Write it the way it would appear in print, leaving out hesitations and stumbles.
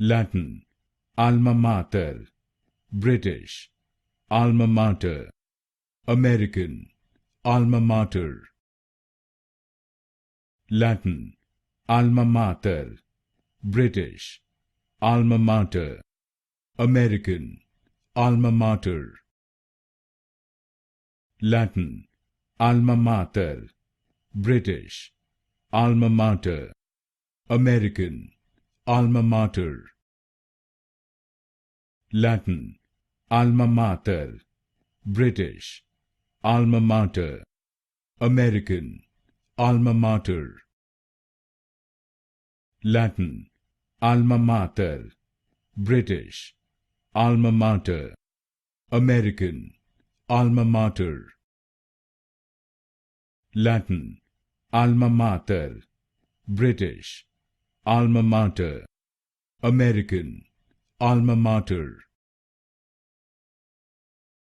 Latin, alma mater. British, alma mater. American, alma mater. Latin, alma mater. British, alma mater. American, alma mater. Latin, alma mater. British, alma mater. American, alma mater. Latin, alma mater. British, alma mater. American, alma mater. Latin, alma mater. British, alma mater. American, alma mater. Latin, alma mater. British, alma mater. American, alma mater.